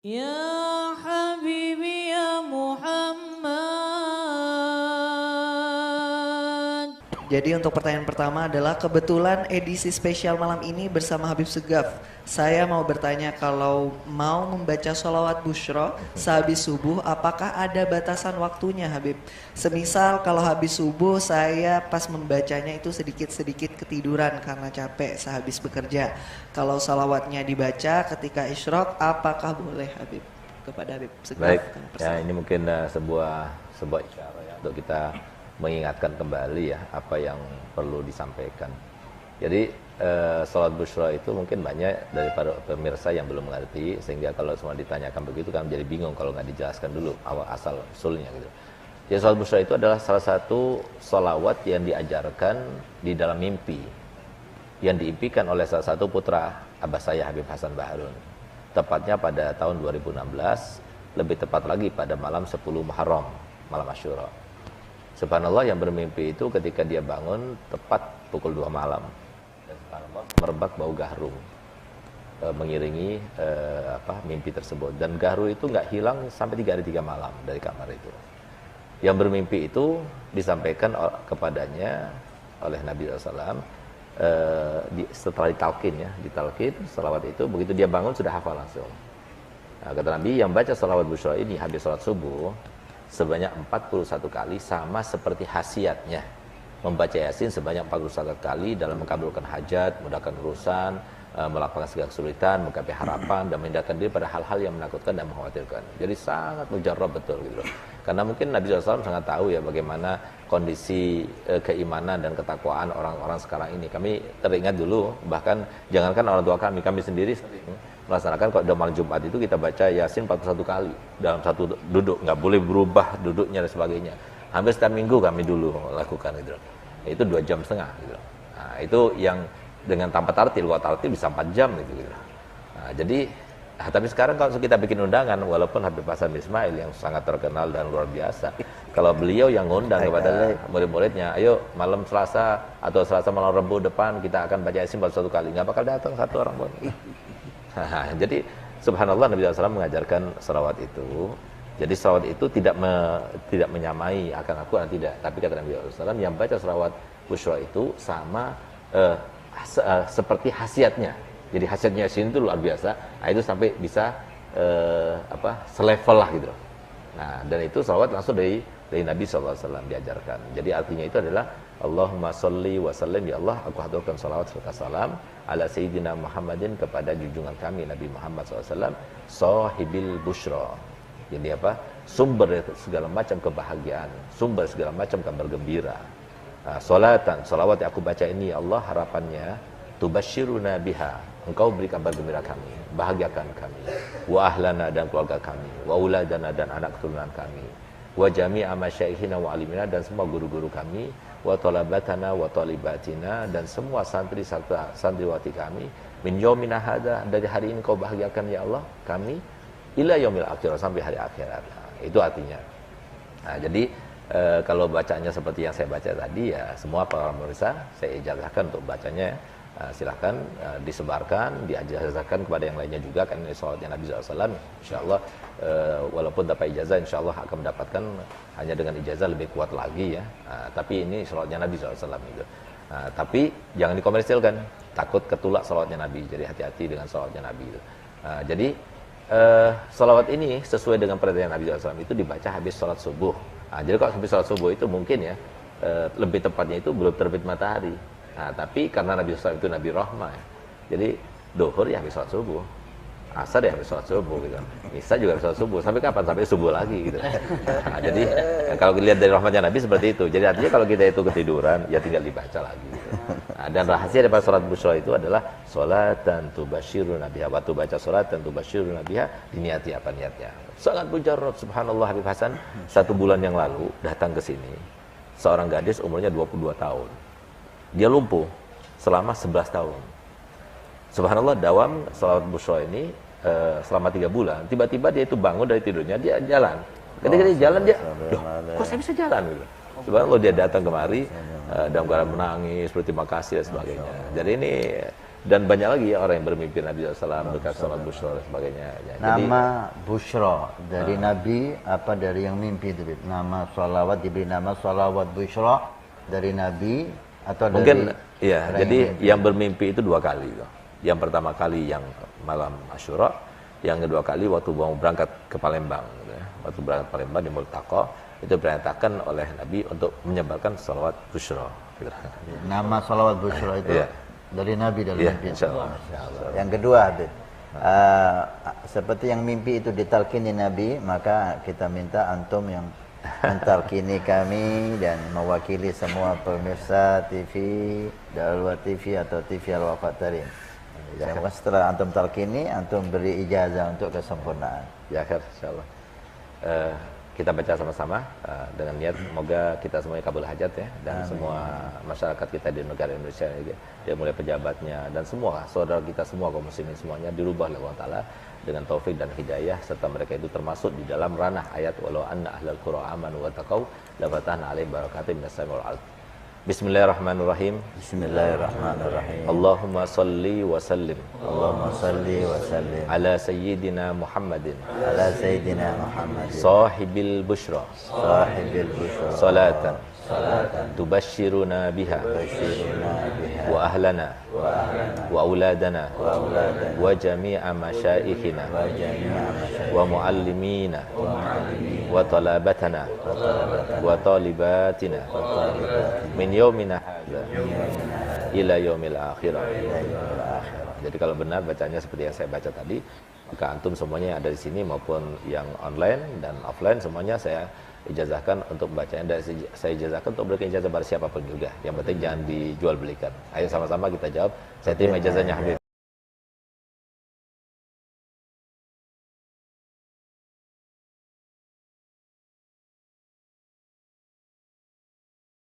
Ya Habibi ya Muhammad. Jadi untuk pertanyaan pertama adalah kebetulan edisi spesial malam ini bersama Habib Segaf. Saya mau bertanya kalau mau membaca sholawat bushro sehabis subuh, apakah ada batasan waktunya Habib? Semisal kalau habis subuh saya pas membacanya itu sedikit-sedikit ketiduran karena capek sehabis bekerja. Kalau sholawatnya dibaca ketika isyraq, apakah boleh Habib? Kepada Habib Segaf. Baik, ya ini mungkin sebuah isyarat ya, untuk kita mengingatkan kembali ya apa yang perlu disampaikan. Jadi salat busyra itu mungkin banyak dari para pemirsa yang belum mengerti, sehingga kalau semua ditanyakan begitu kan jadi bingung kalau nggak dijelaskan dulu awal asal usulnya gitu. Jadi salat busyra itu adalah salah satu salawat yang diajarkan di dalam mimpi, yang diimpikan oleh salah satu putra abah saya Habib Hasan Baharun. Tepatnya pada tahun 2016, lebih tepat lagi pada malam 10 Muharram, malam Asyura. Subhanallah, yang bermimpi itu ketika dia bangun tepat pukul 2 malam. Dan subhanallah, merebak bau gahru mengiringi mimpi tersebut. Dan gahru itu nggak hilang sampai 3 hari 3 malam dari kamar itu. Yang bermimpi itu disampaikan kepadanya oleh Nabi SAW setelah ditalkin salawat itu, begitu dia bangun sudah hafal langsung. Nah, kata Nabi, yang baca salawat busyra ini habis salat subuh sebanyak 41 kali sama seperti khasiatnya membaca Yasin sebanyak 41 kali dalam mengabulkan hajat, mudahkan urusan, melapangkan segala kesulitan, menggapai harapan, dan menghindarkan diri pada hal-hal yang menakutkan dan mengkhawatirkan. Jadi sangat mujarrab betul gitu loh. Karena mungkin Nabi SAW sangat tahu ya bagaimana kondisi keimanan dan ketakwaan orang-orang sekarang ini. Kami teringat dulu, bahkan jangankan orang tua kami sendiri melaksanakan kalau malam Jumat itu kita baca Yasin 41 kali dalam satu duduk, nggak boleh berubah duduknya dan sebagainya. Hampir setiap minggu kami dulu lakukan itu. Itu 2,5 jam gitu. Nah, itu yang dengan tanpa tartil, kalau tartil bisa 4 jam gitu. Nah, jadi tapi sekarang kalau kita bikin undangan, walaupun Habib Hasan Ismail yang sangat terkenal dan luar biasa, kalau beliau yang ngundang kepada murid-muridnya, ayo malam Selasa atau Selasa malam Rabu depan kita akan baca Yasin 41 kali, nggak bakal datang satu orang pun. Jadi subhanallah, Nabi SAW mengajarkan salawat itu. Jadi salawat itu tidak menyamai akan Al-Quran, tidak. Tapi kata Nabi SAW, yang baca salawat busyra itu sama seperti khasiatnya. Jadi khasiatnya Yasin itu luar biasa. Nah, itu sampai bisa selevel lah gitu. Nah, dan itu salawat langsung dari Nabi SAW diajarkan. Jadi artinya itu adalah Allahumma sholli wa sallim, ya Allah, aku haturkan salawat serta salam ala Sayyidina Muhammadin, kepada junjungan kami Nabi Muhammad SAW, sahibil busyra. Jadi sumber segala macam kebahagiaan, sumber segala macam kabar gembira. Salawat yang aku baca ini, ya Allah, harapannya tubasyiruna biha, engkau beri kabar gembira kami, bahagiakan kami, wa ahlana, dan keluarga kami, wa uladana, dan anak keturunan kami, wa jami'a masyaikhina wa alimina, dan semua guru-guru kami, wa talabatana wa talibatina, dan semua santri serta santriwati kami, min yaumina hadza, dari hari ini kau bahagiakan ya Allah kami, ila yaumil akhir, sampai hari akhirat. Nah, itu artinya. Nah, jadi kalau bacanya seperti yang saya baca tadi, ya semua para pemirsa saya ijazahkan untuk bacanya. Silahkan disebarkan, diajarkan kepada yang lainnya juga, kan ini salawatnya Nabi SAW. InsyaAllah walaupun dapat ijazah, InsyaAllah akan mendapatkan hanya dengan ijazah lebih kuat lagi ya. Tapi ini salawatnya Nabi SAW gitu. Tapi jangan dikomersilkan, takut ketulak salawatnya Nabi. Jadi hati-hati dengan salawatnya Nabi itu. Jadi salawat ini sesuai dengan perintah Nabi SAW itu dibaca habis salat subuh. Jadi kalau habis salat subuh itu mungkin ya lebih tepatnya itu belum terbit matahari. Tapi karena Nabi SAW itu Nabi Rahmah ya, jadi duhur ya habis sholat subuh, asar ya habis sholat subuh gitu, isya juga habis sholat subuh, sampai kapan? Sampai subuh lagi gitu. Jadi kalau dilihat dari rahmatnya Nabi seperti itu. Jadi artinya kalau kita itu ketiduran ya tinggal dibaca lagi gitu. Dan rahasia daripada sholat busyra itu adalah sholatan tubasyiruna biha, waktu baca sholatan tubasyiruna biha, diniati apa niatnya. Sangat mujarrab. Subhanallah, Habib Hasan 1 bulan yang lalu datang ke sini, seorang gadis umurnya 22 tahun. Dia lumpuh selama 11 tahun. Subhanallah, dawam salawat busyra ini selama 3 bulan. Tiba-tiba dia itu bangun dari tidurnya, dia jalan. Ketika dia jalan, dia, kok saya bisa jalan gitu. Subhanallah, dia datang kemari dalam keadaan menangis, berterima kasih dan sebagainya. Jadi ini Dan banyak lagi orang yang bermimpi Nabi SAW, berkat salat Bushra dan sebagainya. Ya, Nama Bushra dari Nabi apa dari yang mimpi itu? Nama salawat diberi nama salawat Bushra dari Nabi atau mungkin dari ya, orang jadi mimpi? yang bermimpi itu 2 kali. Yang pertama kali yang malam Asyura, yang kedua kali waktu mau berangkat ke Palembang. Gitu ya. Waktu berangkat ke Palembang di Multaqo, itu diperintahkan oleh Nabi untuk menyebarkan salawat Bushra. Gitu. Nama salawat Bushra itu Iya. dari Nabi dalam Iya, mimpi. insya Allah. Yang kedua, Habib, seperti yang mimpi itu ditalkini Nabi, maka kita minta antum yang mentalkini kami dan mewakili semua pemirsa TV, Darul TV atau TV Al-Wafat tadi. Semoga setelah antum talkini, antum beri ijazah untuk kesempurnaan. Ya, akhir insyaallah. Kita baca sama-sama dengan niat semoga kita semuanya kabul hajat ya, dan semua masyarakat kita di negara Indonesia ini, dia mulai pejabatnya dan semua saudara kita semua kaum muslimin semuanya dirubah oleh Allah Taala dengan taufik dan hidayah, serta mereka itu termasuk di dalam ranah ayat walau anna ahlal qura amanu wa taqau la fatahna alaihim barakatim minas samai wal ardh. Bismillahirrahmanirrahim. Bismillahirrahmanirrahim. Allahumma salli wa sallim Allahumma salli wa sallim ala sayyidina Muhammadin ala Sayyidina Muhammad sahibil bushra sahibil bushra salatan tubashshiruna biha wa ahlana wa auladana wa jami'a masyaikhina wa muallimina wa talabatana wa talibatina min yaumina hadza ila yaumil akhirah. Jadi kalau benar bacanya seperti yang saya baca tadi, maka antum semuanya yang ada di sini maupun yang online dan offline semuanya saya ijazahkan untuk bacanya, dan saya ijazahkan untuk berikan ijazah pada siapapun juga. Yang penting jangan dijual belikan. Ayo sama-sama kita jawab. Saya terima ijazahnya Habib.